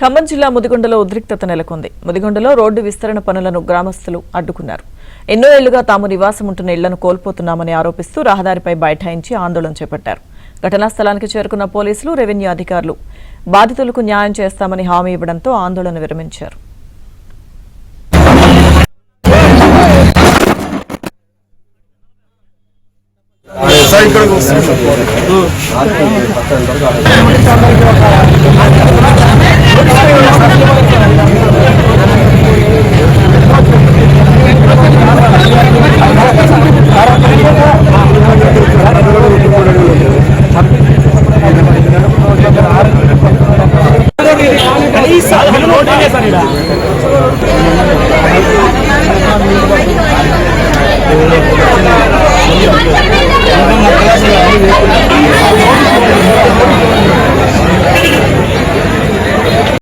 ఖమ్మం జిల్లా ముదిగొండలో ఉద్రిక్తత నెలకొంది. ముదిగొండలో రోడ్డు విస్తరణ పనులను గ్రామస్తులు అడ్డుకున్నారు. ఎన్నో ఏళ్లుగా తాము నివాసం ఉంటున్న ఇళ్లను కోల్పోతున్నామని ఆరోపిస్తూ రహదారిపై బైఠాయించి ఆందోళన చేపట్టారు. ఘటనా స్థలానికి చేరుకున్న పోలీసులు, రెవెన్యూ అధికారులు బాధితులకు న్యాయం చేస్తామని హామీ ఇవ్వడంతో ఆందోళన విరమించారు.